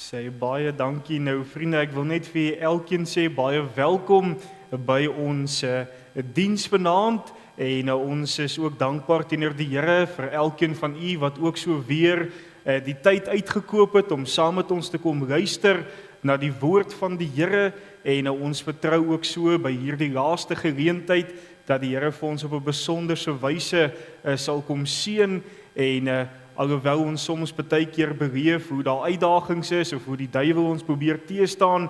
Sê baie dankie nou vriende, ek wil net vir elkeen sê baie welkom by ons diens vanaand en ons is ook dankbaar teenoor die Here vir elkeen van u wat ook so weer die tyd uitgekoop het om saam met ons te kom luister na die woord van die Here en ons vertrou ook so by hierdie laaste geleentheid dat die Here vir ons op 'n besonderse wyse sal kom seën en alhoewel ons soms baie keer beleef hoe daar uitdagings is of hoe die duiwel ons probeer teëstaan,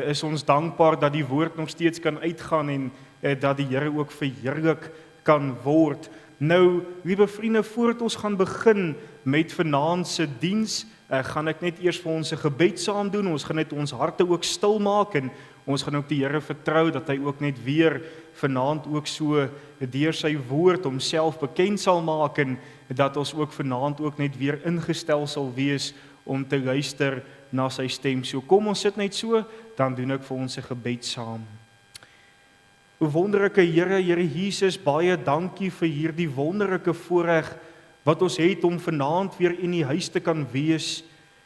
is ons dankbaar dat die woord nog steeds kan uitgaan en dat die Here ook verheerlik kan word. Nou, liewe vriende, voordat ons gaan begin met vanaand se diens, gaan ek net eers vir ons 'n gebed saam doen. Ons gaan net ons harte ook stil maak en ons gaan ook die Here vertrou dat hy ook net weer vanaand ook so deur sy woord homself bekend sal maak en dat ons ook vanaand ook net weer ingestel sal wees om te luister na sy stem. So kom ons sit net so, dan doen ek vir ons 'n gebed saam. O wonderlike Here, Here Jesus, baie dankie vir hierdie wonderlike voorreg wat ons het om vanaand weer in die huis te kan wees.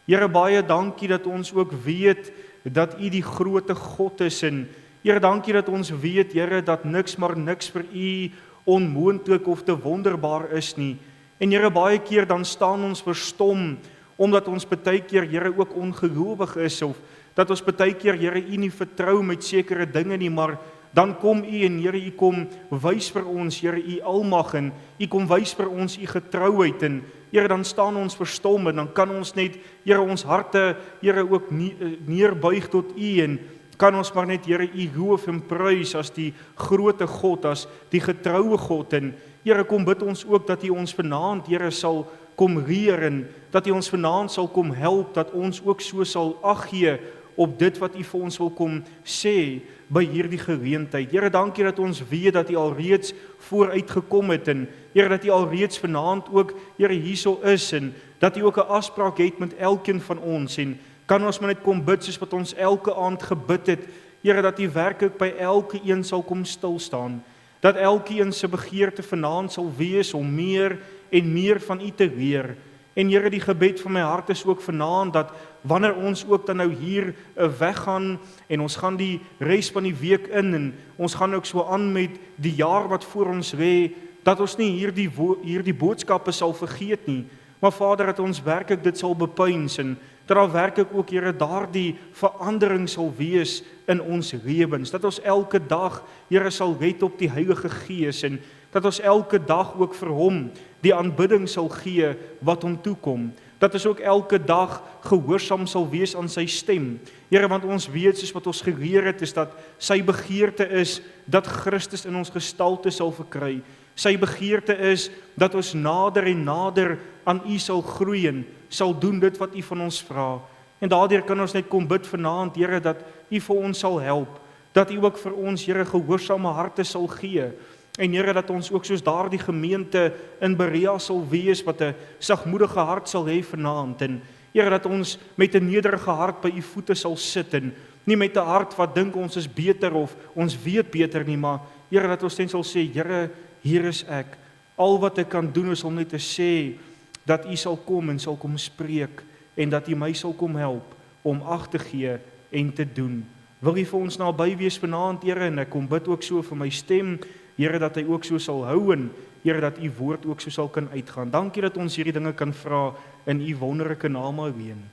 Here, baie dankie dat ons ook weet dat U die grootte God is en Here, dankie dat ons weet, Here, dat niks maar niks vir U onmoontlik of te wonderbaar is nie. En Here, baie keer dan staan ons verstom, omdat ons baie keer, Here, ook ongelowig is, of dat ons baie keer, Here, U nie vertrou met sekere dinge nie, maar dan kom U en Here, U kom wys vir ons, Here, U almag en U kom wys vir ons U getrouheid en Here, dan staan ons verstom en dan kan ons net, Here, ons harte, Here, ook neerbuig tot U en kan ons maar net, Here, U loof en prys as die groote God, as die getroue God en Here, kom bid ons ook dat U ons vanaand, Here, sal kom leer en dat U ons vanaand sal kom help, dat ons ook so sal ag gee op dit wat U vir ons wil kom sê by hierdie geleentheid. Here, dankie dat ons weet dat U alreeds vooruit gekom het en Here, dat U alreeds vanaand ook, Here, hierso is en dat U ook 'n afspraak het met elkeen van ons en kan ons maar net kom bid soos wat ons elke aand gebid het, Here, dat U werklik by elke een sal kom stil staan, dat elke een se begeerte vanaand sal wees om meer en meer van U te leer. En Here, die gebed van my hart is ook vanaand dat wanneer ons ook dan nou hier weggaan en ons gaan die res van die week in en ons gaan ook so aan met die jaar wat voor ons lê, dat ons nie hierdie boodskappe sal vergeet nie, maar Vader, dat ons werklik dit sal bepuins en dat daar werklik ook, Here, daardie verandering sal wees in ons lewens, dat ons elke dag, Here, sal let op die Heilige Gees en dat ons elke dag ook vir Hom die aanbidding sal gee wat Hom toekom, dat ons ook elke dag gehoorsaam sal wees aan sy stem. Here, want ons weet, soos wat ons geleer het, is dat sy begeerte is dat Christus in ons gestalte sal verkry. Sy begeerte is dat ons nader en nader aan U sal groei en sal doen dit wat U van ons vra. En daardeur kan ons net kom bid vanaand, Here, dat U vir ons sal help, dat U ook vir ons, Here, gehoorsame harte sal gee. En Here, dat ons ook soos daardie gemeente in Berea sal wees, wat 'n sagmoedige hart sal hê vanaand. En Here, dat ons met 'n nederige hart by U voete sal sit en nie met 'n hart wat dink ons is beter of ons weet beter nie, maar Here, dat ons net sal sê, Here, hier is ek. Al wat ek kan doen is om net te sê dat U sal kom en sal kom spreek en dat U my sal kom help om ag te gee en te doen. Wil U vir ons naby wees vanaand, Here, en ek kom bid ook so vir my stem, Here, dat hy ook so sal hou en Here, dat U woord ook so sal kan uitgaan. Dankie dat ons hierdie dinge kan vra in U wonderlike naam alleen.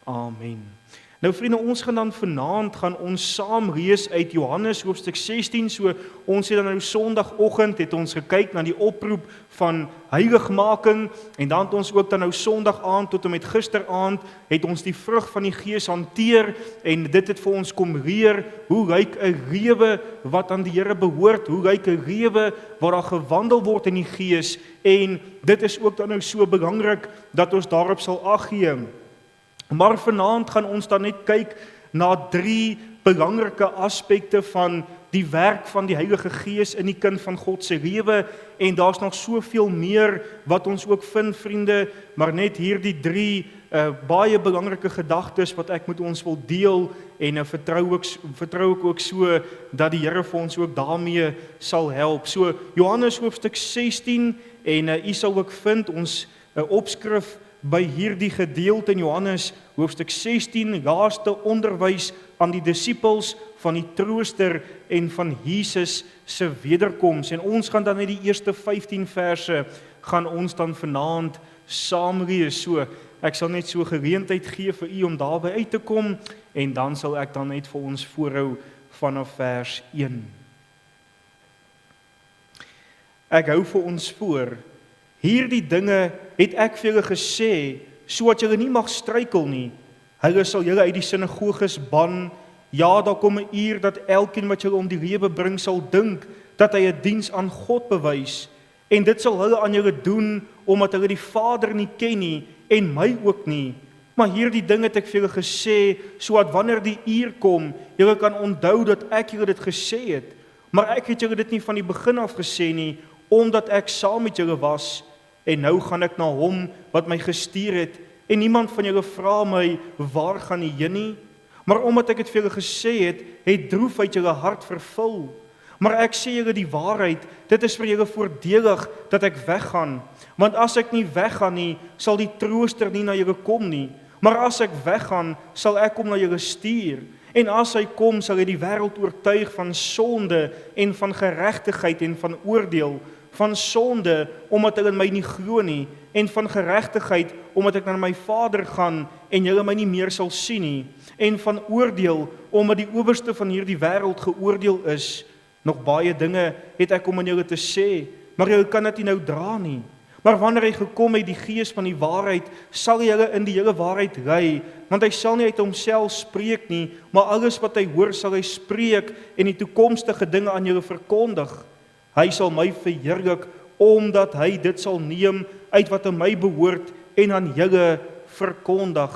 Amen. Nou vriende, ons gaan dan vanaand ons saam lees uit Johannes hoofstuk 16, so ons het dan nou Sondagoggend het ons gekyk na die oproep van heiligmaking en dan het ons ook dan nou Sondag aand tot en met gisteraand het ons die vrug van die Gees hanteer en dit het vir ons kom leer hoe lyk 'n lewe wat aan die Here behoort, hoe lyk 'n lewe waar daar gewandel word in die Gees en dit is ook dan nou so belangrik dat ons daarop sal ag gee. Maar vanaand gaan ons dan net kyk na 3 belangrike aspekte van die werk van die Heilige Gees in die kind van God se lewe en daar's nog soveel meer wat ons ook vind, vriende, maar net hierdie 3 baie belangrike gedagtes wat ek met ons wil deel en vertrou ek ook so dat die Here vir ons ook daarmee sal help. So Johannes hoofstuk 16 en u sal ook vind ons opskrif by hierdie gedeelte in Johannes hoofstuk 16, laaste onderwys aan die disippels van die trooster en van Jesus se wederkoms. En ons gaan dan net die eerste 15 verse gaan ons dan vanaand saam lees. So, ek sal net so geleentheid gee vir u om daarby uit te kom en dan sal ek dan net vir ons voorhou vanaf vers 1. Ek hou vir ons voor, hierdie dinge het ek vir julle gesê, sodat julle nie mag struikel nie. Hulle sal julle uit die sinagoges ban. Ja, daar kom 'n uur dat elkeen wat julle om die lewe bring sal dink dat hy 'n diens aan God bewys. En dit sal hulle aan julle doen, omdat hulle die Vader nie ken nie, en my ook nie. Maar hierdie ding het ek vir julle gesê, sodat wanneer die uur kom, julle kan onthou dat ek julle dit gesê het. Maar ek het julle dit nie van die begin af gesê nie, omdat ek saam met julle was. En nou gaan ek na hom wat my gestuur het, en niemand van julle vra my, waar gaan jy heen nie? Maar omdat ek het vir julle gesê het, het droefheid julle hart vervul. Maar ek sê julle die waarheid, dit is vir julle voordelig dat ek weggaan. Want as ek nie weggaan nie, sal die trooster nie na julle kom nie. Maar as ek weggaan, sal ek hom na julle stuur. En as hy kom, sal hy die wêreld oortuig van sonde en van geregtigheid en van oordeel. Van sonde, omdat hulle in my nie glo nie, en van geregtigheid, omdat ek na my Vader gaan en julle my nie meer sal sien nie. En van oordeel, omdat die owerste van hierdie wêreld geoordeel is. Nog baie dinge het ek om aan julle te sê, maar julle kan dit nie nou dra nie. Maar wanneer hy gekom het, die Gees van die waarheid, sal hy julle in die hele waarheid lei, want hy sal nie uit homself spreek nie, maar alles wat hy hoor sal hy spreek en die toekomstige dinge aan julle verkondig. Hy sal my verheerlik, omdat hy dit sal neem uit wat aan my behoort en aan julle verkondig.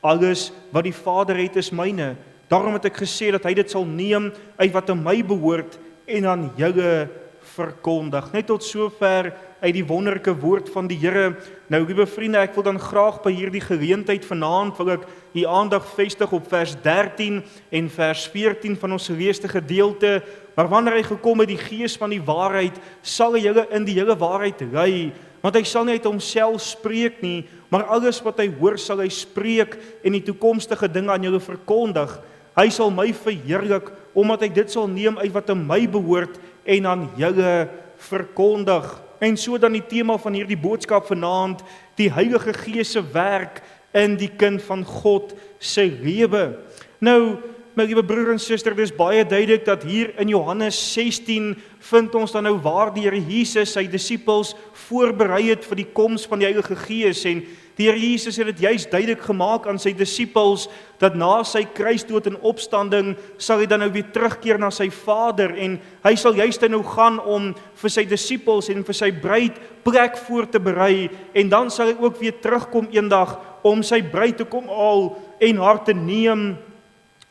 Alles wat die Vader het is myne. Daarom het ek gesê dat hy dit sal neem uit wat aan my behoort en aan julle verkondig. Net tot sover uit die wonderlike woord van die Here. Nou, liewe vriende, ek wil dan graag by hierdie geleentheid vanaand wil ek die aandag vestig op vers 13 en vers 14 van ons geleesde gedeelte. Maar wanneer hy gekom het, die Gees van die waarheid, sal hy julle in die hele waarheid lei, want hy sal nie uit homself spreek nie, maar alles wat hy hoor sal hy spreek en die toekomstige dinge aan julle verkondig. Hy sal my verheerlik, omdat hy dit sal neem uit wat aan my behoort en aan julle verkondig. En so dan die tema van hierdie boodskap vanaand, die Heilige Gees se werk in die kind van God se lewe. Nou, my liewe broer en suster, dis baie duidelik dat hier in Johannes 16 vind ons dan nou waar die Here Jesus sy disippels voorberei het vir die koms van die Heilige Gees. En die Here Jesus het dit juist duidelik gemaak aan sy disippels dat na sy kruisdood en opstanding sal hy dan nou weer terugkeer na sy Vader en hy sal juist nou gaan om vir sy disippels en vir sy bruid plek voor te berei en dan sal hy ook weer terugkom eendag om sy bruid te kom haal en haar te neem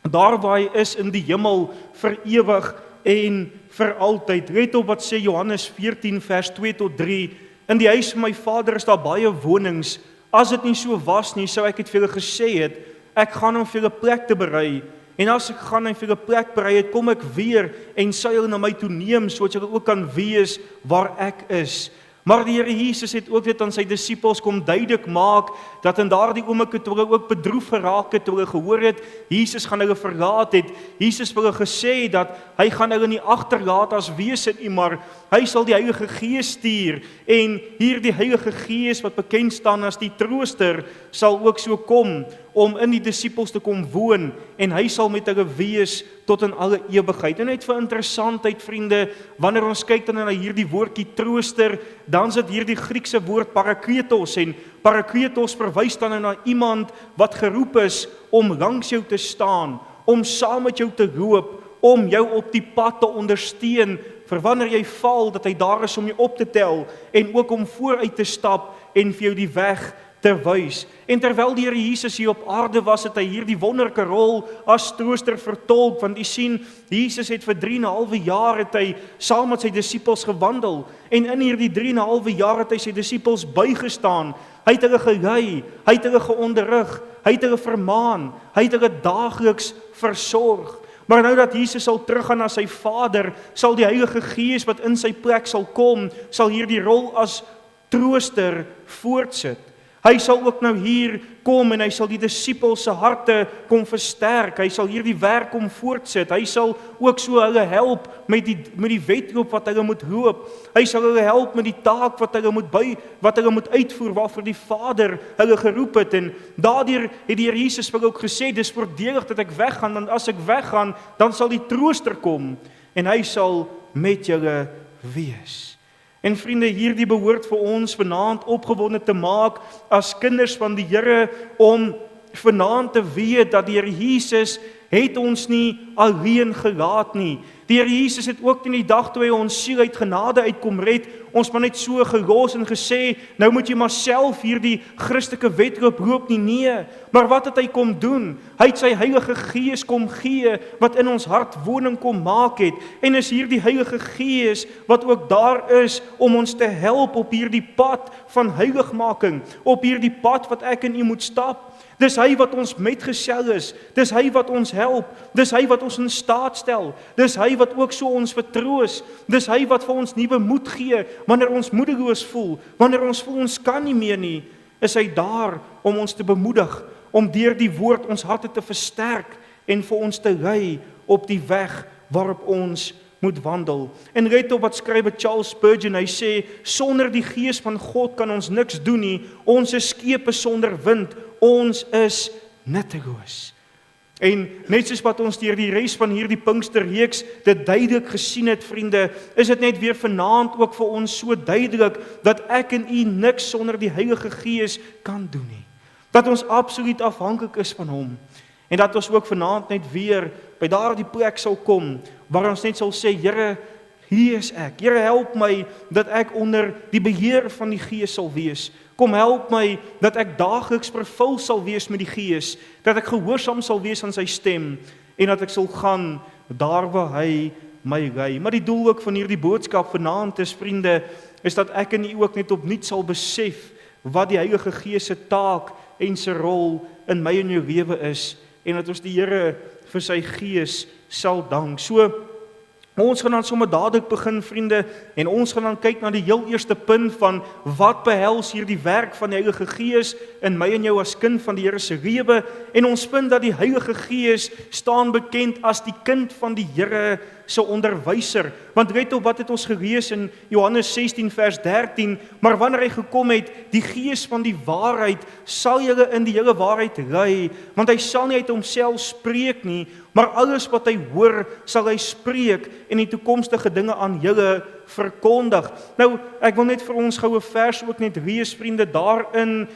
daar waar hy is in die hemel vir ewig en vir altyd. Let op wat sê Johannes 14 vers 2 tot 3. In die huis van my Vader is daar baie wonings. As dit nie so was nie, sou ek het vir julle gesê het, ek gaan om vir julle plek te berei. En as ek gaan en vir julle plek berei het, kom ek weer en sal julle na my toe neem, sodat julle ook kan wees waar ek is. Maar die Here Jesus het ook dit aan sy disippels kom duidelik maak, dat in daardie oomblik toe hulle ook bedroef geraak het, toe hulle gehoor het, Jesus gaan hulle verlaat het, Jesus het hulle gesê dat hy gaan hulle nie agterlaat as wese nie, maar hy sal die Heilige Gees stuur, en hierdie Heilige Gees wat bekend staan as die Trooster, sal ook so kom, om in die disippels te kom woon, en hy sal met hulle wees tot in alle ewigheid. En net vir interessantheid, vriende, wanneer ons kyk dan na hierdie woordjie trooster, dan is dit hierdie Griekse woord parakletos, en parakletos verwys dan na iemand wat geroep is om langs jou te staan, om saam met jou te loop, om jou op die pad te ondersteun, vir wanneer jy val, dat hy daar is om jou op te tel, en ook om vooruit te stap, en vir jou die weg te wys. En terwyl die Here Jesus hier op aarde was, het hy hierdie wonderlike rol as trooster vertolk, want jy sien, Jesus het vir 3,5 jaar het hy saam met sy disippels gewandel, en in hierdie 3,5 jaar het hy sy disippels bygestaan, hy het hulle gelei, hy het hulle geonderrig, hy het hulle vermaan, hy het hulle daagliks versorg. Maar nou dat Jesus sal teruggaan na sy Vader, sal die Heilige Gees wat in sy plek sal kom, sal hierdie rol as trooster voortsit. Hy sal ook nou hier kom en hy sal die disippels se harte kom versterk. Hy sal hier die werk kom voortsit. Hy sal ook so hulle help met die wedloop wat hulle moet loop. Hy sal hulle help met die taak wat hulle moet uitvoer waarvoor die Vader hulle geroep het. En daardeur het die Here Jesus vir ook gesê, dis voordelig dat ek weggaan, want as ek weggaan, dan sal die Trooster kom en hy sal met julle wees. En vriende, hierdie behoort vir ons vanaand opgewonde te maak as kinders van die Here om vanaand te weet dat die Here Jesus het ons nie alleen gelaat nie. Die Here Jesus het ook in die dag toe hy ons siel uit genade uitkom red, ons maar net so gelos en gesê, nou moet jy maar self hierdie Christelike wedloop loop nie. Nee, maar wat het hy kom doen? Hy het sy Heilige Gees kom gee, wat in ons hart woning kom maak het, en is hierdie Heilige Gees, wat ook daar is, om ons te help op hierdie pad van heiligmaking, op hierdie pad wat ek en u moet stap. Dis hy wat ons metgesel is, dis hy wat ons help, dis hy wat ons in staat stel, dis hy wat ook so ons vertroos, dis hy wat vir ons nuwe moed gee, wanneer ons moedeloos voel, wanneer ons voel ons kan nie meer nie, is hy daar om ons te bemoedig, om deur die woord ons harte te versterk, en vir ons te lei op die weg waarop ons moet wandel. En let op wat skrywe Charles Spurgeon, hy sê, sonder die Gees van God kan ons niks doen nie, ons is skepe sonder wind, ons is nutteloos. En net soos wat ons deur die res van hierdie Pinksterreeks dit duidelik gesien het, vriende, is dit net weer vanaand ook vir ons so duidelik, dat ek en u niks sonder die Heilige Gees kan doen nie. Dat ons absoluut afhanklik is van hom. En dat ons ook vanaand net weer by daardie plek sal kom, waar ons net sal sê, Here, hier is ek. Here, help my dat ek onder die beheer van die Gees sal wees. Kom help my dat ek daagliks vervul sal wees met die Gees, dat ek gehoorsaam sal wees aan sy stem, en dat ek sal gaan daar waar hy my lei. Maar die doel ook van hierdie boodskap vanaand is, vriende, is dat ek en u ook net opnuut sal besef wat die Heilige Gees se taak en sy rol in my en jou lewe is, en dat ons die Here vir sy Gees sal dank. So, ons gaan dan sommer dadelik begin, vriende, en ons gaan dan kyk na die heel eerste punt van wat behels hier die werk van die Heilige Gees in my en jou as kind van die Here se lewe, en ons vind dat die Heilige Gees staan bekend as die kind van die Here se onderwyser. Want let op wat het ons gelees in Johannes 16 vers 13, maar wanneer hy gekom het, die Gees van die waarheid, sal julle in die hele waarheid lei, want hy sal nie uit homself spreek nie, maar alles wat hy hoor, sal hy spreek en die toekomstige dinge aan julle verkondig. Nou, ek wil net vir ons goue vers ook net lees, vriende, daarin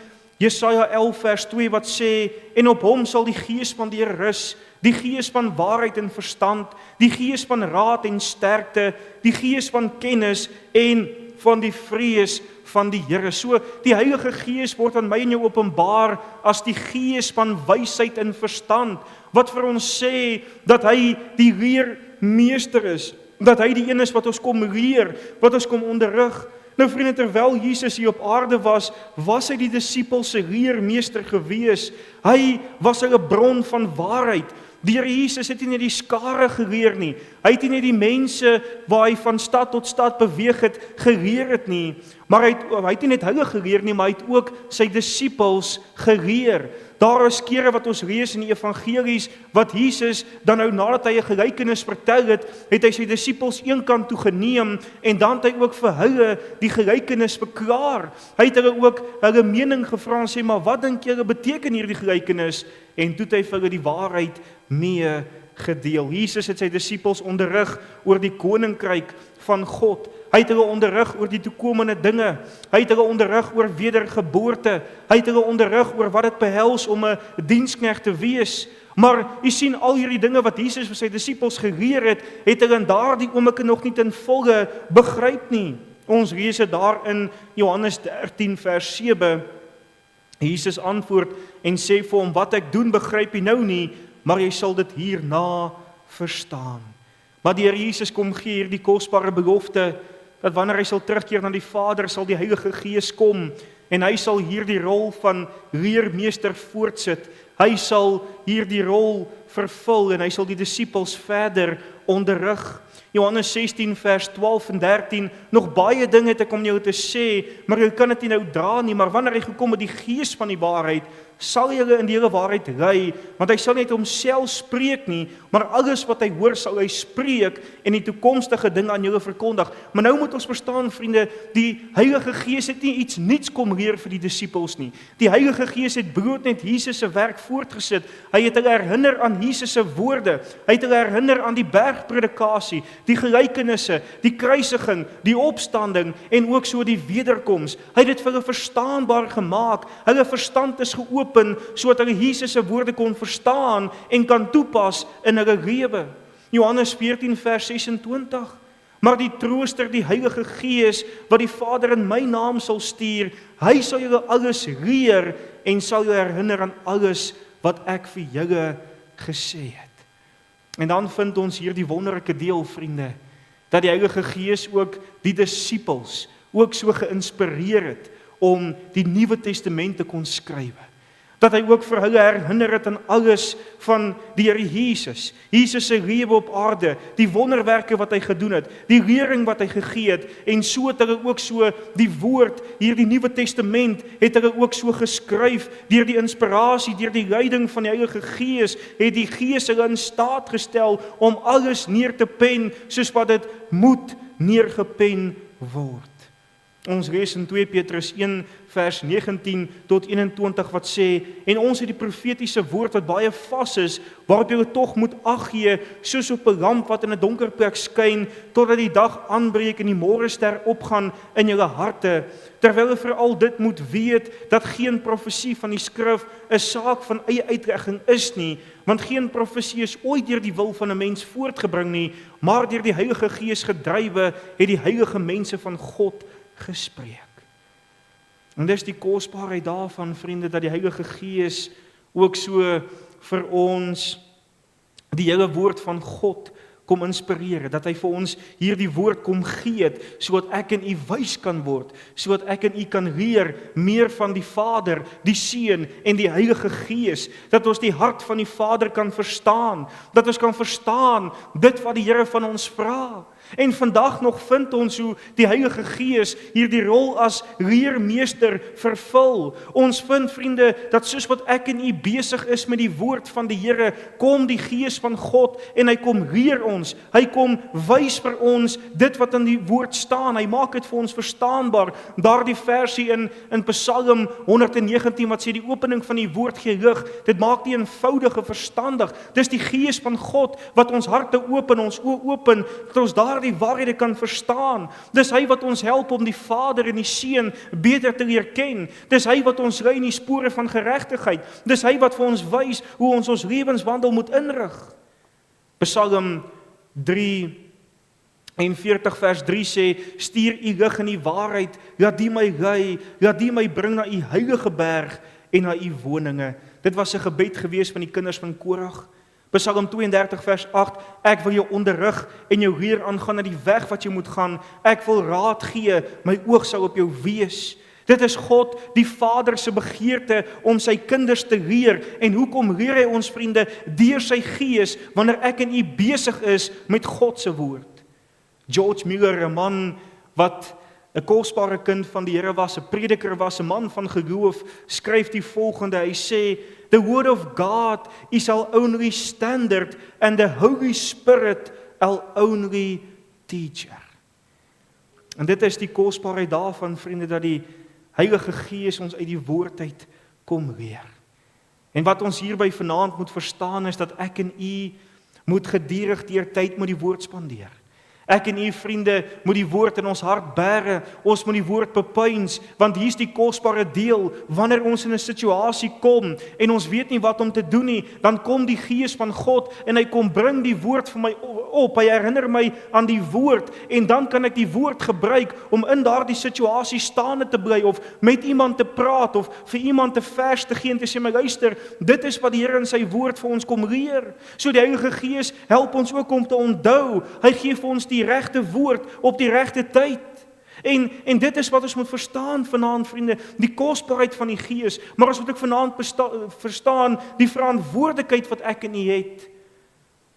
Jesaja 11 vers 2 wat sê, en op hom sal die Gees van die Here rus, die Gees van waarheid en verstand, die Gees van raad en sterkte, die Gees van kennis en van die vrees van die Here. So, die Heilige Gees word aan my en jou openbaar as die Gees van wysheid en verstand, wat vir ons sê dat hy die leermeester is, dat hy die een is wat ons kom leer, wat ons kom onderrig. Nou vriende, terwyl Jesus hier op aarde was hy die disippels se leermeester gewees. Hy was hulle bron van waarheid. Die Here Jesus het nie die skare geleer nie. Hy het nie die mense waar hy van stad tot stad beweeg het, geleer het nie. Maar hy het nie net hulle geleer nie, maar hy het ook sy disippels geleer. Daar is kere wat ons lees in die evangelies, wat Jesus dan nou nadat hy 'n gelykenis vertel het, het hy sy disippels eenkant toe geneem, en dan het hy ook vir hulle die gelykenis verklaar. Hy het hulle ook hulle mening gevra en sê, maar wat dink julle beteken hierdie gelykenis? En toe het hy vir hulle die waarheid mee gedeel. Jesus het sy disippels onderrig oor die koninkryk van God. Hy het hulle onderrig oor die toekomende dinge. Hy het hulle onderrig oor wedergeboorte. Hy het hulle onderrig oor wat dit behels om 'n diensknegt te wees. Maar u sien, al hierdie dinge wat Jesus vir sy disippels geleer het, het hulle in daardie oomblik nog nie ten volle begryp nie. Ons lees dit daar in Johannes 13 vers 7. Jesus antwoord en sê vir hom, wat ek doen begryp jy nou nie, maar jy sal dit hierna verstaan. Maar die Here Jesus kom gee hierdie kosbare belofte, dat wanneer hy sal terugkeer na die Vader, sal die Heilige Gees kom, en hy sal hierdie rol van leermeester voortsit. Hy sal hierdie rol vervul, en hy sal die disippels verder onderrig. Johannes 16 vers 12 en 13, nog baie dinge het ek om jou te sê, maar jy kan dit nie nou dra nie, maar wanneer hy gekom het die Gees van die waarheid, sal julle in die hele waarheid lei, want hy sal nie uit homself spreek nie, maar alles wat hy hoor sal hy spreek en die toekomstige dinge aan julle verkondig. Maar nou moet ons verstaan, vriende, die Heilige Gees het nie iets niets kom leer vir die disippels nie. Die Heilige Gees het brood net Jesus se werk voortgesit. Hy het hulle herinner aan Jesus se woorde. Hy het hulle herinner aan die bergpredikasie, die gelykenisse, die kruisiging, die opstanding en ook so die wederkoms. Hy het dit vir hulle verstaanbaar gemaak. Hulle verstand is geopen sodat hulle Jesus se woorde kon verstaan en kan toepas in hulle lewe. Johannes 14 vers 26. Maar die Trooster, die Heilige Gees, wat die Vader in my naam sal stuur, hy sal julle alles leer en sal julle herinner aan alles wat ek vir julle gesê het. En dan vind ons hier die wonderlike deel, vriende, dat die Heilige Gees ook die disippels ook so geïnspireer het om die Nuwe Testament te kon skryf. Dat hy ook vir hulle herinner het aan alles van die Here Jesus. Jesus se lewe op aarde, die wonderwerke wat hy gedoen het, die lering wat hy gegee het, en so het hulle ook so die woord, hier die Nuwe Testament, het hulle ook so geskryf, deur die inspirasie, deur die leiding van die Heilige Gees, het die Gees hulle in staat gestel om alles neer te pen, soos wat dit moet neergepen word. Ons lees in 2 Petrus 1 vers 19 tot 21 wat sê, en ons het die profetiese woord wat baie vas is, waarop jy tog moet ag gee, soos op 'n lamp wat in 'n donker plek skyn, totdat die dag aanbreek en die môrester opgaan in julle harte, terwyl jy veral dit moet weet, dat geen profesie van die skrif 'n saak van eie uitlegging is nie, want geen profesie is ooit deur die wil van 'n mens voortgebring nie, maar deur die Heilige Gees gedrywe, het die heilige mense van God gespreek. En dis die kosbaarheid daarvan, vriende, dat die Heilige Gees ook so vir ons die hele woord van God kom inspireer, dat hy vir ons hierdie woord kom gee het, sodat ek en u wys kan word, sodat ek en u kan leer meer van die Vader, die Seun en die Heilige Gees, dat ons die hart van die Vader kan verstaan, dat ons kan verstaan dit wat die Here van ons vra. En vandag nog vind ons hoe die Heilige Gees hierdie rol as leermeester vervul. Ons vind, vriende, dat soos wat ek en u besig is met die woord van die Here, kom die Gees van God en hy kom leer ons. Hy kom wys vir ons dit wat in die woord staan. Hy maak dit vir ons verstaanbaar. Daardie versie in Psalm 119 wat sê die opening van die woord gee lig, dit maak die eenvoudige verstandig. Dis die Gees van God wat ons harte open, ons oë open, dat ons die waarhede kan verstaan. Dis hy wat ons help om die Vader en die Seun beter te leer ken. Dis hy wat ons lei in die spore van geregtigheid. Dis hy wat vir ons wys hoe ons lewenswandel moet inrig. Psalm 43 vers 3 sê, stuur u lig in die waarheid, laat die my lei, laat die my bring na u heilige berg en na u woninge. Dit was 'n gebed gewees van die kinders van Korag. Psalm 32 vers 8, ek wil jou onderrig en jou leer aangaan na die weg wat jy moet gaan. Ek wil raad gee, my oog sal op jou wees. Dit is God, die Vader se begeerte om sy kinders te leer. En hoekom leer hy ons, vriende? Deur sy Gees, wanneer ek en u besig is met God se woord. George Muller, 'n man wat 'n kosbare kind van die Here was, 'n prediker was, 'n man van geloof, skryf die volgende. Hy sê, the word of God is our only standard and the Holy Spirit our only teacher. En dit is die kosbaarheid daarvan, vriende, dat die Heilige Gees ons uit die woord uit kom leer. En wat ons hierby vanaand moet verstaan is dat ek en u moet gedurig deur tyd met die woord spandeer. Ek en u, vriende, moet die woord in ons hart bære, ons moet die woord bepuins, want hier is die kosbare deel, wanneer ons in 'n situasie kom, en ons weet nie wat om te doen nie, dan kom die Gees van God, en hy kom bring die woord vir my op, hy herinner my aan die woord, en dan kan ek die woord gebruik, om in daardie situasie staande te bly, of met iemand te praat, of vir iemand 'n vers te gee, en te sê, my luister, dit is wat die Here in sy woord vir ons kom leer, so die Heilige Gees help ons ook om te onthou, hy gee vir ons die regte woord op die regte tyd. En dit is wat ons moet verstaan vanaand, vriende, die kosbaarheid van die Gees, maar ons moet ook vanaand verstaan die verantwoordelikheid wat ek en u het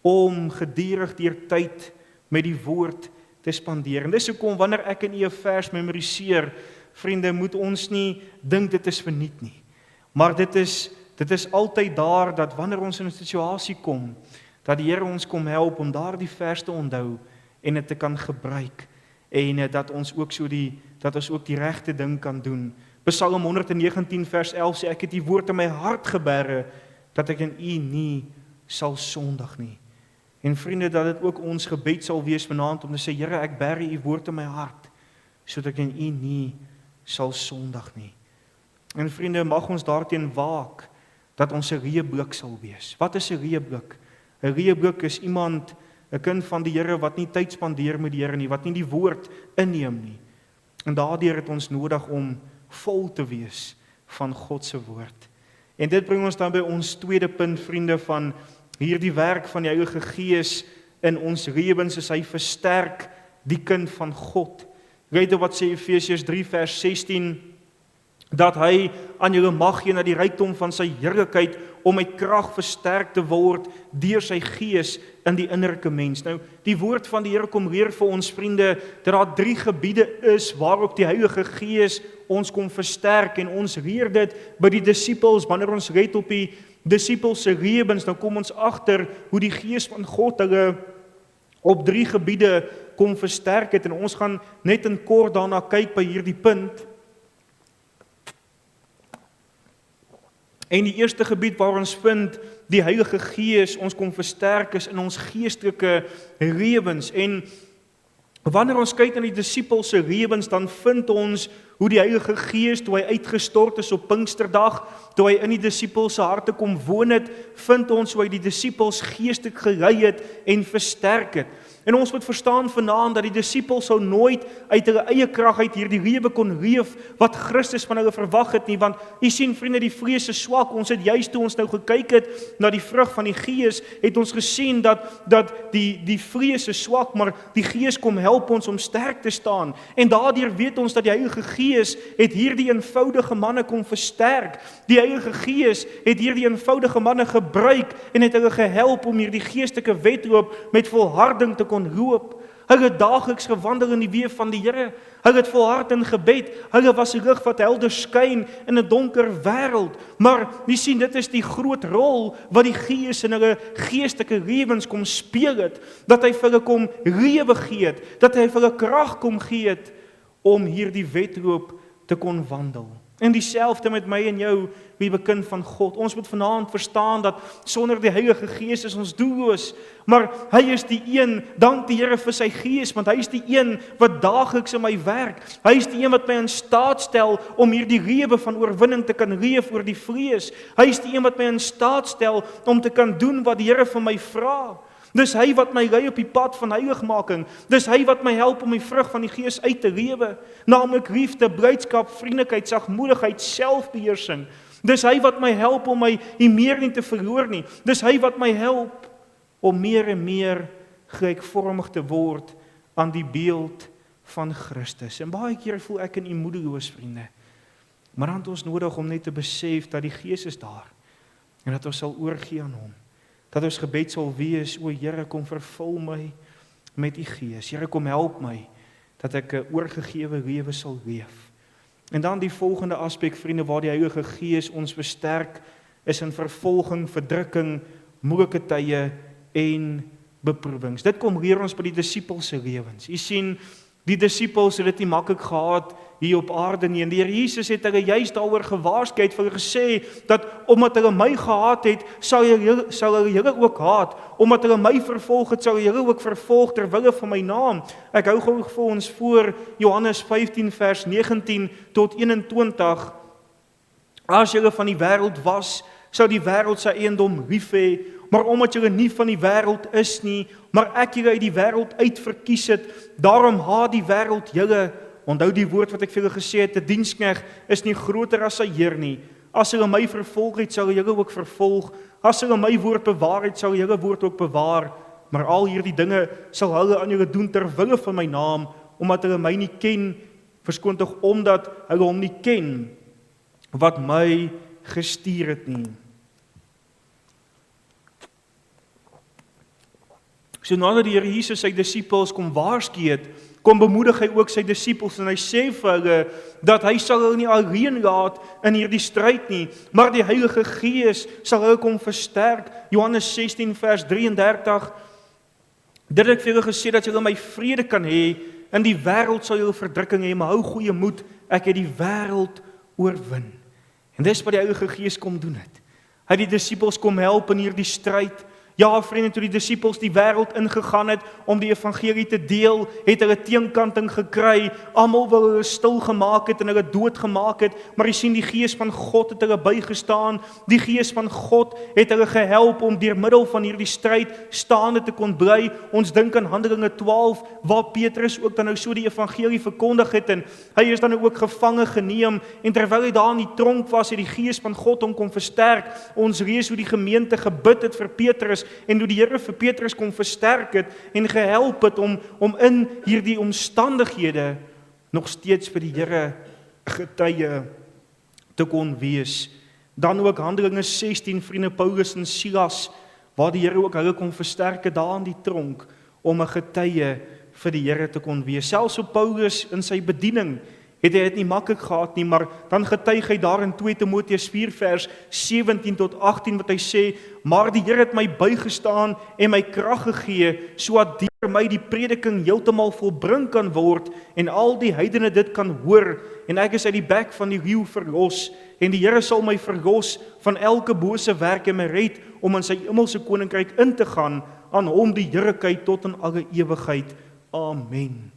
om gedurig deur tyd met die woord te spandeer. En dis hoekom wanneer ek en u 'n vers memoriseer, vriende, moet ons nie dink dit is verniet nie. Maar dit is altyd daar dat wanneer ons in 'n situasie kom, dat die Here ons kom help om daardie vers te onthou en dit te kan gebruik en dat ons ook die regte ding kan doen. Psalm 119 vers 11 sê ek het die woord in my hart geberre dat ek in u nie sal sondig nie. En vriende, dat dit ook ons gebed sal wees vanaand om te sê, Here, ek berre u woord in my hart sodat ek in u nie sal sondig nie. En vriende, mag ons daarteen waak dat ons 'n reëblik sal wees. Wat is 'n reëblik? 'n Reëblik is iemand, 'n kind van die Here wat nie tyd spandeer met die Here nie, wat nie die woord inneem nie. En daardeur het ons nodig om vol te wees van God se woord. En dit bring ons dan by ons tweede punt, vriende, van hierdie werk van die Heilige Gees in ons lewens, is hy versterk die kind van God. Weet jy wat sê Efesiërs 3 vers 16? Dat hy aan julle mag gee na die rykdom van sy heerlikheid om met krag versterk te word deur sy Gees in die innerlike mens. Nou, die woord van die Here kom leer vir ons, vriende, dat daar 3 gebiede is waarop die Heilige Gees ons kom versterk, en ons leer dit by die disippels. Wanneer ons let op die disippels se lewens, dan kom ons agter hoe die Gees van God hulle op 3 gebiede kom versterk het, en ons gaan net in kort daarna kyk by hierdie punt. En die eerste gebied waar ons vind die Heilige Gees ons kom versterk is in ons geestelike lewens. En wanneer ons kyk na die disippels se lewens, dan vind ons hoe die Heilige Gees, toe hy uitgestort is op Pinksterdag, toe hy in die disippels se harte kom woon het, vind ons hoe hy die disippels geestelik gelei het en versterk het. En ons moet verstaan vanaand dat die disippels sou nooit uit hulle eie krag uit hierdie lewe kon leef wat Christus van hulle verwag het nie, want u sien vriende, die vlees is swak. Ons het juist toe ons nou gekyk het na die vrug van die Gees, het ons gesien dat die vlees is swak, maar die Gees kom help ons om sterk te staan. En daardeur weet ons dat die Heilige Gees het hierdie eenvoudige manne kom versterk. Die Heilige Gees het hierdie eenvoudige manne gebruik en het hulle gehelp om hierdie geestelike wedloop met volharding te kon loop. Hulle het daagliks gewandel in die weë van die Here. Hulle het volhard in gebed. Hulle was 'n lig wat helder skyn in 'n donker wêreld. Maar jy sien, dit is die groot rol wat die Gees in hulle geestelike lewens kom speel het, dat hy vir hulle kom lewe gee het, dat hy vir hulle krag kom gee het om hierdie wedloop te kon wandel. En dieselfde met my en jou, wie kind van God. Ons moet vanaand verstaan dat sonder die Heilige Gees is ons doelloos, maar hy is die een, dank die Here vir sy Gees, want hy is die een wat daagliks in my werk. Hy is die een wat my in staat stel om hierdie lewe van oorwinning te kan leef oor die vlees. Hy is die een wat my in staat stel om te kan doen wat die Here van my vra. Dis hy wat my lei op die pad van heiligmaking. Dis hy wat my help om die vrug van die Gees uit te lewe, naamlik liefde, blydskap, vriendelikheid, sagmoedigheid, selfbeheersing. Dis hy wat my help om my nie meer nie te verloor nie. Dis hy wat my help om meer en meer gelykvormig te word aan die beeld van Christus. En baie keer voel ek en u moedeloos, vriende. Maar dan het ons nodig om net te besef dat die Gees is daar en dat ons sal oorgee aan hom. Dat ons gebed sal wees, o Here, kom vervul my met u Gees. Here, kom help my dat ek 'n oorgegewe lewe sal leef. En dan die volgende aspek, vriende, waar die Heilige Gees ons versterk, is in vervolging, verdrukking, moeilike tye en beproewings. Dit kom leer ons by die disippels se lewens. U sien, die disippels het dit nie maklik gehad hier op aarde nie. En die Here Jesus het hulle juist daaroor gewaarsku, het vir hulle gesê dat omdat hulle my gehaat het, sal hulle julle ook haat. Omdat hulle my vervolg het, sal julle ook vervolg ter wille van my naam. Ek hou gou vir ons voor Johannes 15 vers 19 tot 21. As julle van die wêreld was, sou die wêreld sy eiendom lief hê, maar omdat julle nie van die wêreld is nie, maar ek julle uit die wêreld uit verkies het, daarom haat die wêreld julle. Onthou die woord wat ek vir julle gesê het, 'n diensknegt is nie groter as sy heer nie. As hulle my vervolg het, sal julle ook vervolg. As hulle my woord bewaar het, sal julle woord ook bewaar. Maar al hierdie dinge sal hulle aan julle doen ter wille van my naam, omdat hulle my nie ken, verskoon tog omdat hulle hom nie ken wat my gestuur het nie. So nadat die Here Jesus sy disippels kom waarsku het, kom bemoedig hy ook sy disippels en hy sê vir hulle dat hy sal hulle nie alleen laat in hierdie stryd nie, maar die Heilige Gees sal hulle kom versterk. Johannes 16 vers 33, dit het ek vir julle gesê dat julle my vrede kan hê, in die wêreld sal julle verdrukking hê, maar hou goeie moed, ek het die wêreld oorwin. En dis wat die Heilige Gees kom doen het. Hy het die disippels kom help in hierdie stryd. Ja, vriende, toe die disippels die wêreld ingegaan het om die evangelie te deel, het hulle teenkanting gekry, almal wil hulle stil gemaak het en hulle dood gemaak het, maar jy sien die Gees van God het hulle bygestaan, die Gees van God het hulle gehelp om deur middel van hierdie stryd staande te kon bly. Ons dink aan Handelinge 12, waar Petrus ook dan nou so die evangelie verkondig het, en hy is dan ook gevange geneem, en terwyl hy daar in die tronk was, het die Gees van God hom kom versterk. Ons lees hoe die gemeente gebid het vir Petrus, en hoe die Here vir Petrus kom versterk het en gehelp het om in hierdie omstandighede nog steeds vir die Here getuie te kon wees. Dan ook Handelinge 16, vriende, Paulus en Silas, waar die Here ook hulle kon versterk het daar in die tronk om 'n getuie vir die Here te kon wees. Selfs op Paulus in sy bediening het hy dit nie maklik gehad nie, maar dan getuig hy daar in 2 Timoteus 4 vers 17 tot 18 wat hy sê, maar die Here het my bygestaan en my krag gegee, sodat deur my die prediking heeltemal volbring kan word en al die heidene dit kan hoor, en ek is uit die bek van die leeu verlos, en die Here sal my verlos van elke bose werk en my red om in sy hemelse koninkryk in te gaan, aan hom die heerlikheid tot in alle ewigheid. Amen.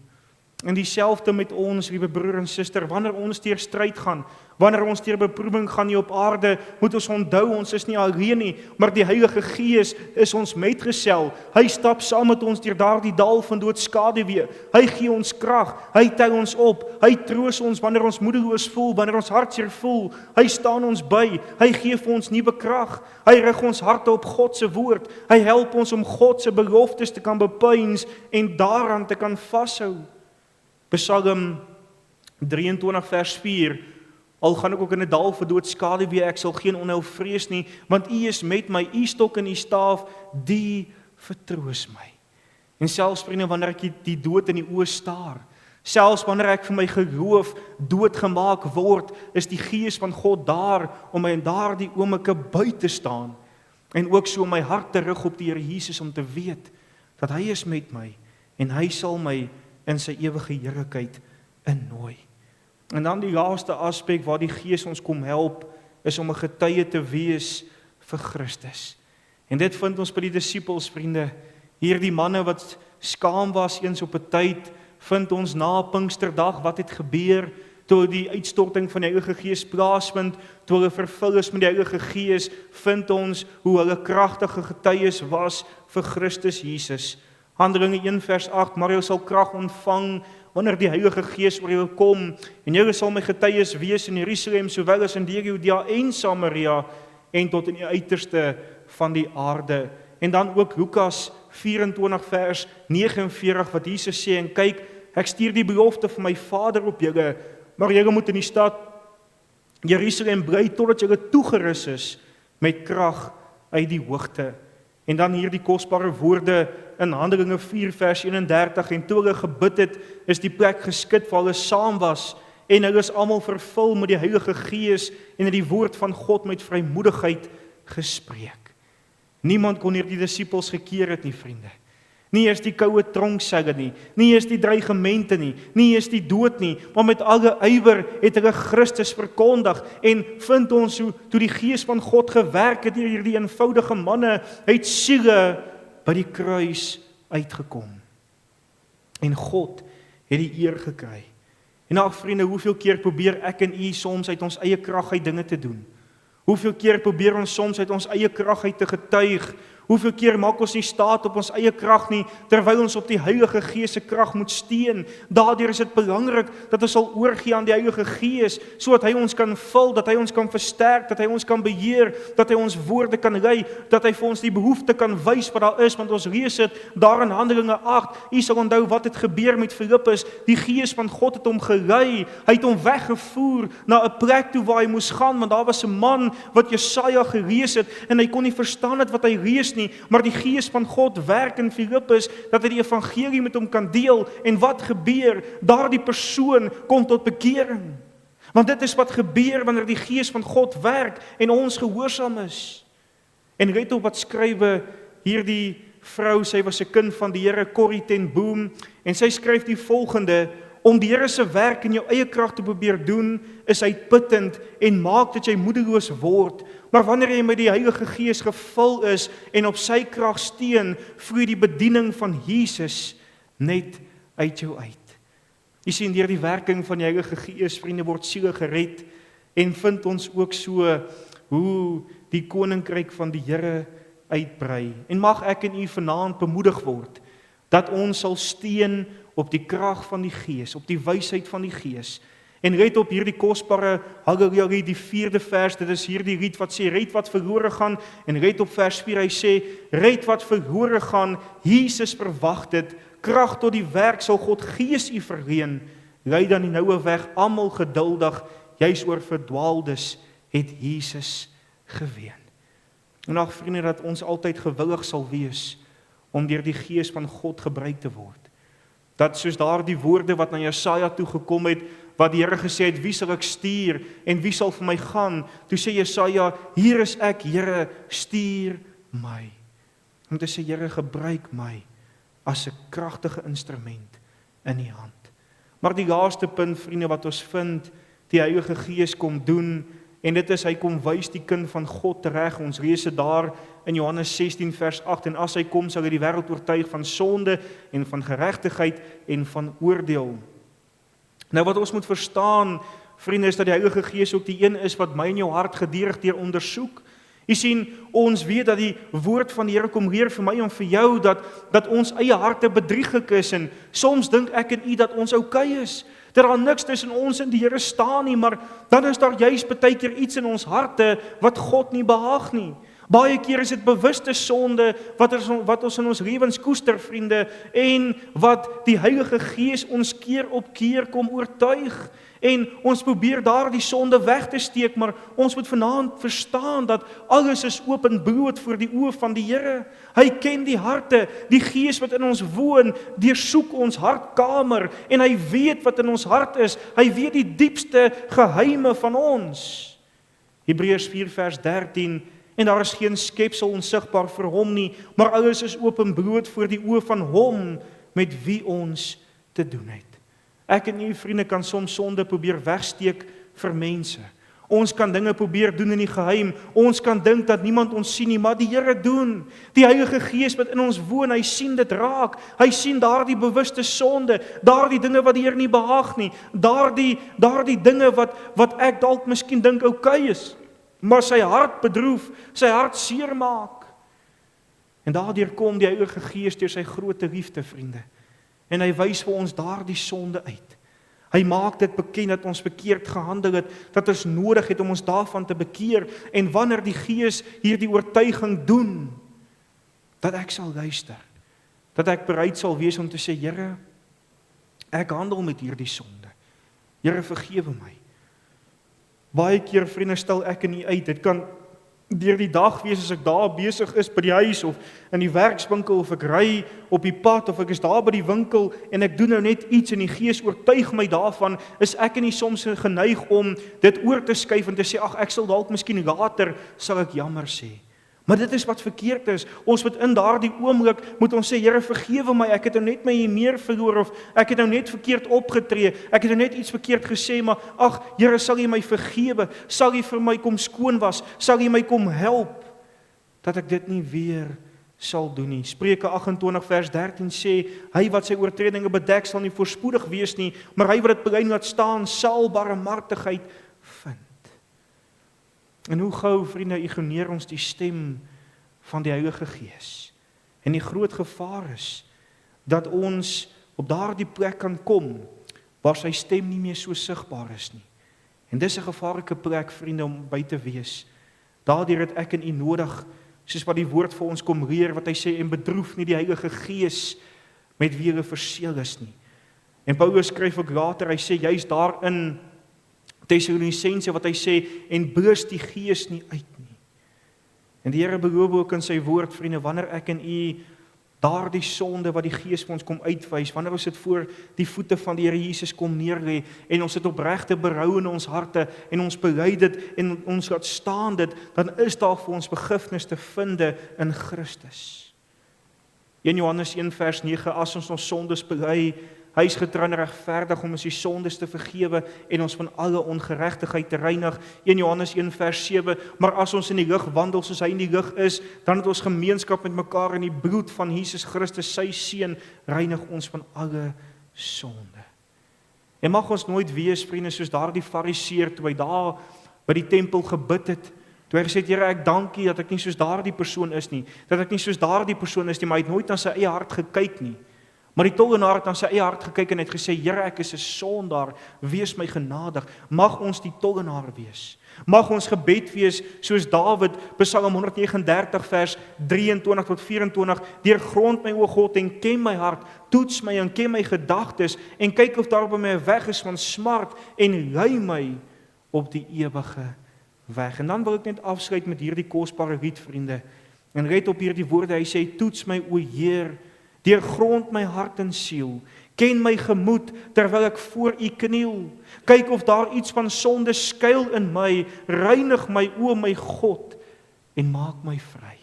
En dieselfde met ons, liewe broer en suster, wanneer ons deur stryd gaan, wanneer ons deur beproewing gaan hier op aarde, moet ons onthou, ons is nie alleen nie, maar die Heilige Gees is ons metgesel. Hy stap saam met ons deur daardie dal van doodskaduwee. Hy gee ons krag, hy tel ons op, hy troos ons wanneer ons moedeloos voel, wanneer ons hartseer voel. Hy staan ons by, hy gee vir ons nuwe krag. Hy rig ons harte op God se woord. Hy help ons om God se beloftes te kan bepeins en daaraan te kan vashou. Psalm 23 vers 4, al gaan ek ook in 'n dal van doodskaduwee, ek sal geen onheil vrees nie, want U is met my, U stok en U staaf, die vertroos my. En selfs vriende, wanneer ek die dood in die oë staar, selfs wanneer ek vir my geloof doodgemaak word, is die Gees van God daar om my in daardie oomblikke by te staan, en ook so om my hart te rig op die Here Jesus om te weet dat hy is met my en hy sal my in sy ewige heerlikheid innooi. En dan die laaste aspek waar die Gees ons kom help, is om 'n getuie te wees vir Christus. En dit vind ons by die disippels, vriende. Hierdie manne wat skaam was eens op 'n tyd, vind ons na Pinksterdag wat het gebeur, toe die uitstorting van die Heilige Gees plaasvind, toe hulle vervul is met die Heilige Gees, vind ons hoe hulle kragtige getuies was vir Christus Jesus. Handelinge 1 vers 8, maar julle sal krag ontvang wanneer die Heilige Gees oor julle kom, en julle sal my getuies wees in Jerusalem, sowel as in Judea en Samaria, en tot in die uiterste van die aarde. En dan ook Lukas 24 vers 49, wat Jesus sê, en kyk, ek stuur die belofte van my Vader op julle, maar julle moet in die stad Jerusalem bly, totdat julle toegerus is met krag uit die hoogte. En dan hier die kosbare woorde in Handelinge 4 vers 31, en toe hulle gebid het, is die plek geskit waar hulle saam was, en hulle is almal vervul met die Heilige Gees, en het die woord van God met vrymoedigheid gespreek. Niemand kon hier die disippels gekeer het nie, vriende. Nie eers die koue tronkselle nie, nie eers die dreigemente nie, nie eers die dood nie, maar met alle ywer het hulle Christus verkondig, en vind ons hoe toe die Gees van God gewerk het deur hierdie eenvoudige manne, het siele by die kruis uitgekom. En God het die eer gekry. En ag vriende, hoeveel keer probeer ek en u soms uit ons eie krag uit dinge te doen? Hoeveel keer probeer ons soms uit ons eie krag uit te getuig? Hoeveel keer maak ons nie staat op ons eie krag nie, terwyl ons op die Heilige Gees se krag moet steun? Daardeur is dit belangrik dat ons sal oorgee aan die Heilige Gees, sodat hy ons kan vul, dat hy ons kan versterk, dat hy ons kan beheer, dat hy ons woorde kan lei, dat hy vir ons die behoefte kan wys wat daar is, want ons lees dit daar in Handelinge 8, u sal onthou wat het gebeur met Filippus, die Gees van God het hom gelei, hy het hom weggevoer na 'n plek toe waar hy moes gaan, want daar was 'n man wat Jesaja gelees het, en hy kon nie verstaan het wat hy lees nie, nie, maar die Gees van God werk in Filippus, dat hy die evangelie met hom kan deel, en wat gebeur? Daardie persoon kom tot bekering. Want dit is wat gebeur wanneer die Gees van God werk, en ons gehoorsaam is. En let op wat skrywe hierdie vrou, sy was 'n kind van die Here, Corrie ten Boom, en sy skryf die volgende: om die Here se werk in jou eie krag te probeer doen, is uitputtend en maak dat jy moedeloos word. Maar wanneer jy met die Heilige Gees gevul is en op sy krag steun, vloei die bediening van Jesus net uit jou uit. Jy sien, deur die werking van die Heilige Gees, vriende, word siele gered, en vind ons ook so hoe die koninkryk van die Here uitbrei. En mag ek en u vanaand bemoedig word dat ons sal steun op die krag van die Gees, op die wysheid van die Gees. En red op hierdie kosbare Haggai lied, die 4de vers, dit is hierdie lied wat sê, red wat verlore gaan, en red op vers 4, hy sê, red wat verlore gaan, Jesus verwag dit, krag tot die werk sal God Gees u verleen, lei dan die noue weg, almal geduldig, juis oor verdwaaldes het Jesus geween. En ag vriende, dat ons altyd gewillig sal wees om deur die Gees van God gebruik te word. Dat soos daardie woorde wat na Jesaja toe gekom het, wat die Here gesê het, wie sal ek stuur en wie sal vir my gaan? Toe sê Jesaja, hier is ek, Here, stuur my. Om te sê, Here, gebruik my as 'n kragtige instrument in u hand. Maar die laaste punt, vriende, wat ons vind, die Heilige Gees kom doen, en dit is, hy kom wys die kind van God reg. Ons lees dit daar in Johannes 16 vers 8, en as hy kom, sal hy die wêreld oortuig van sonde en van geregtigheid en van oordeel. Nou wat ons moet verstaan, vriende, is dat die Heilige Gees ook die een is wat my en jou hart gedurig deur ondersoek. Jy sien, ons weet dat die woord van die Here kom leer vir my en vir jou, dat ons eie harte bedrieglik is, en soms dink ek en u dat ons oukei is, dat daar niks tussen ons en die Here staan nie, maar dan is daar juist baie keer iets in ons harte wat God nie behaag nie. Baie keer is dit bewuste sonde wat ons in ons lewens koester, vriende, en wat die Heilige Gees ons keer op keer kom oortuig. En ons probeer daardie sonde weg te steek, maar ons moet vanaand verstaan dat alles is oop en bloot voor die oë van die Here. Hy ken die harte, die Gees wat in ons woon, deursoek ons hartkamer, en hy weet wat in ons hart is. Hy weet die diepste geheime van ons. Hebreërs 4 vers 13, en daar is geen skepsel onsigbaar vir hom nie, maar alles is oop en bloot voor die oë van hom met wie ons te doen het. Ek en u, vriende, kan soms sonde probeer wegsteek vir mense. Ons kan dinge probeer doen in die geheim. Ons kan dink dat niemand ons sien nie, maar die Here doen. Die Heilige Gees wat in ons woon, hy sien dit raak. Hy sien daardie bewuste sonde, daardie dinge wat die Here nie behaag nie, daardie dinge wat ek dalk miskien dink oukei is, maar sy hart bedroef, sy hart seermaak. En daardeur kom die Heilige Gees deur sy groot liefde, vriende. En hy wys vir ons daardie sonde uit. Hy maak dit bekend dat ons verkeerd gehandel het, dat ons nodig het om ons daarvan te bekeer, en wanneer die Gees hierdie oortuiging doen, dat ek sal luister, dat ek bereid sal wees om te sê, Here, ek handel met hierdie sonde. Here, vergewe my. Baie keer, vriende, stel ek in u uit, dit kan deur die dag wees as ek daar besig is by die huis, of in die werkswinkel, of ek ry op die pad, of ek is daar by die winkel, en ek doen nou net iets, en die Gees oortuig my daarvan, is ek nie soms geneig om dit oor te skuif, en te sê, ag, ek sal dalk miskien later, sal ek jammer sê. Maar dit is wat verkeerd is. Ons moet in daardie oomblik, moet ons sê, Here, vergewe my, ek het nou net my meer verloor, of ek het nou net verkeerd opgetree, ek het nou net iets verkeerd gesê, maar ag, Here, sal U my vergewe, sal U vir my kom skoon was, sal U my kom help, dat ek dit nie weer sal doen nie. Spreuke 28 vers 13 sê, hy wat sy oortredinge bedek sal nie voorspoedig wees nie, maar hy wat dit bely laat staan, sal barmhartigheid vind. En hoe gou, vriende, ignoreer ons die stem van die Heilige Gees. En die groot gevaar is, dat ons op daardie plek kan kom, waar sy stem nie meer so sigbaar is nie. En dis 'n gevaarlike plek, vriende, om by te wees. Daardeur het ek en u nodig, soos wat die woord vir ons kom leer, wat hy sê, en bedroef nie die Heilige Gees, met wie hulle verseël is nie. En Paulus skryf ook later, hy sê, juist daarin, Tessalonisense, wat hy sê, en blus die Gees nie uit nie. En die Here beloof ook in sy woord, vriende, wanneer ek en u daardie sonde wat die Gees vir ons kom uitwys, wanneer ons dit voor die voete van die Here Jesus kom neerlê en ons dit opregte berou in ons harte en ons bely dit en ons laat staan dit, dan is daar vir ons vergifnis te vind in Christus. 1 Johannes 1 vers 9, as ons ons sondes bely, hy is getrou en regverdig om ons die sondes te vergewe en ons van alle ongeregtigheid te reinig. 1 Johannes 1 vers 7, maar as ons in die lig wandel soos hy in die lig is, dan het ons gemeenskap met mekaar en die bloed van Jesus Christus, sy seun, reinig ons van alle sonde. En mag ons nooit wees, vriende, soos daardie fariseer toe hy daar by die tempel gebid het, toe hy gesê het, Here, ek dank U dat ek nie soos daardie persoon is nie, dat ek nie soos daardie persoon is nie, maar hy het nooit na sy eie hart gekyk nie. Maar die tollenaar het na sy eie hart gekyk en het gesê, Here, ek is 'n sondaar, wees my genadig. Mag ons die tollenaar wees. Mag ons gebed wees soos Dawid, Psalm 139 vers 23 tot 24, deurgrond my o God en ken my hart, toets my en ken my gedagtes en kyk of daar by my 'n weg is van smart en lei my op die ewige weg. En dan wil ek net afsluit met hierdie kosbare lied, vriende. En red op hierdie woorde, hy sê, toets my o Heer, deurgrond my hart en siel, ken my gemoed terwyl ek voor U kniel, kyk of daar iets van sonde skuil in my, reinig my o my God en maak my vry.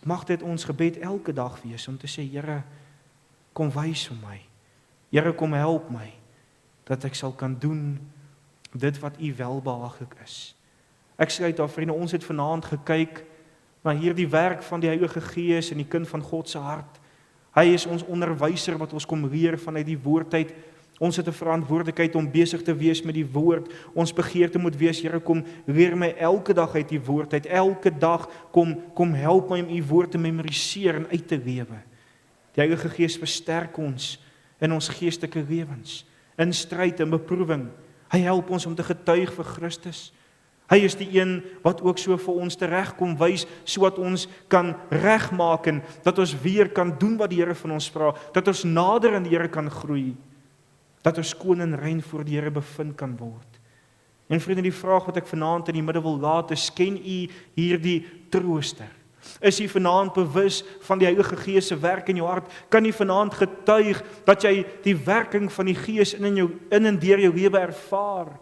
Mag dit ons gebed elke dag wees om te sê, Here, kom wys vir my. Here, kom help my dat ek sal kan doen dit wat U welbehaaglik is. Ek sluit af, vriende, ons het vanaand gekyk na hierdie werk van die Heilige Gees en die kind van God se hart. Hy is ons onderwyser wat ons kom leer vanuit die woord uit. Ons het 'n verantwoordelikheid om besig te wees met die woord. Ons begeerte moet wees, Here, kom leer my elke dag uit die woord uit. Elke dag kom help my om U woord te memoriseer en uit te lewe. Die Heilige Gees versterk ons in ons geestelike lewens, in stryd en beproewing. Hy help ons om te getuig vir Christus. Hy is die een wat ook so vir ons terecht kom wys, sodat ons kan regmaak en dat ons weer kan doen wat die Here van ons vra, dat ons nader aan die Here kan groei, dat ons skoon en rein voor die Here bevind kan word. En vriende, die vraag wat ek vanaand in die midde wil laat is, ken U hierdie trooster? Is jy vanaand bewus van die Heilige Gees se werk in jou hart? Kan jy vanaand getuig dat jy die werking van die Gees in en deur jou lewe ervaar?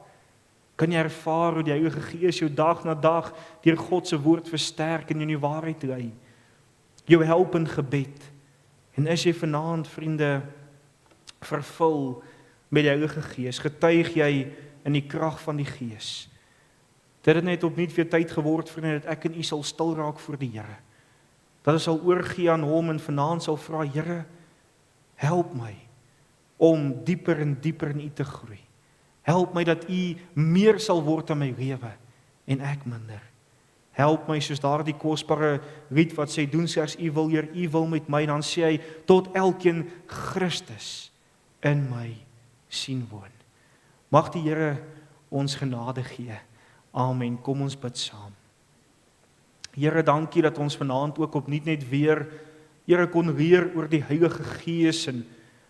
Kan jy ervaar hoe die Heilige Gees jou dag na dag deur God se woord versterk en jou in die waarheid lei? Jou help in gebed. En is jy vanaand, vriende, vervul met die Heilige Gees? Getuig jy in die krag van die Gees? Dit het net opnuut weer tyd geword, vriende, dat ek en U sal stil raak voor die Here. Dat ons sal oorgee aan Hom en vanaand sal vra, Here, help my om dieper en dieper in U te groei. Help my dat U meer sal word in my lewe en ek minder. Help my soos daardie kosbare lied wat sê, doen slegs U wil, Heer, U wil met my, dan sê hy, tot elkeen Christus in my sien woon. Mag die Here ons genade gee. Amen. Kom ons bid saam. Here, dankie dat ons vanaand ook opnuut net weer, Here, kon leer oor die Heilige Gees en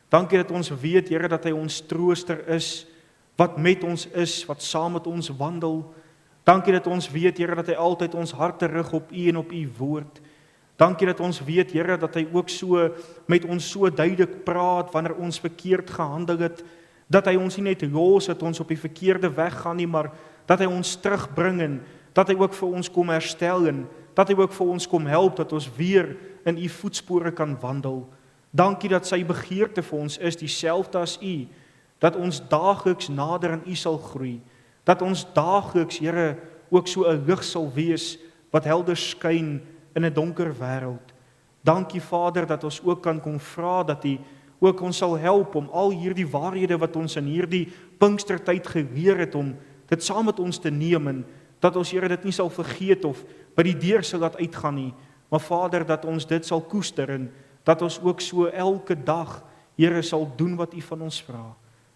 dankie dat ons weet, Here, dat hy ons trooster is, wat met ons is, wat saam met ons wandel. Dankie dat ons weet, Here, dat hy altyd ons harte rig op U en op U woord. Dankie dat ons weet, Here, dat hy ook so met ons so duidelik praat wanneer ons verkeerd gehandel het, dat hy ons nie net los dat ons op die verkeerde weg gaan nie, maar dat hy ons terugbring en dat hy ook vir ons kom herstel en dat hy ook vir ons kom help dat ons weer in U voetspore kan wandel. Dankie dat sy begeerte vir ons is dieselfde as U, dat ons daagliks nader aan U sal groei, dat ons daagliks, Here, ook so 'n lig sal wees wat helder skyn in 'n donker wêreld. Dankie, Vader, dat ons ook kan kom vra dat U ook ons sal help om al hierdie waarhede wat ons in hierdie Pinkstertyd geleer het, om dit saam met ons te neem en dat ons, Here, dit nie sal vergeet of by die deur sal laat uitgaan nie, maar Vader, dat ons dit sal koester en dat ons ook so elke dag, Here, sal doen wat U van ons vra.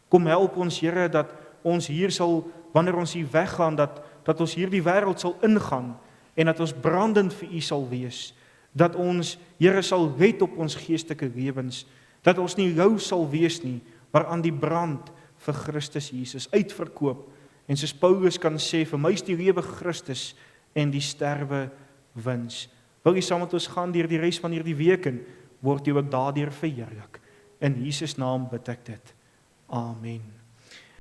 Kom help ons, Here, dat ons hier sal, wanneer ons hier weggaan, dat ons hierdie wêreld sal ingaan en dat ons brandend vir U sal wees. Dat ons, Here, sal let op ons geestelike lewens, dat ons nie lou sal wees nie, maar aan die brand vir Christus Jesus uitverkoop. En soos Paulus kan sê, vir my is die lewe Christus en die sterwe wins. Wil U saam met ons gaan deur die res van hierdie week en word U ook daardeur verheerlik. In Jesus naam bid ek dit. Amen.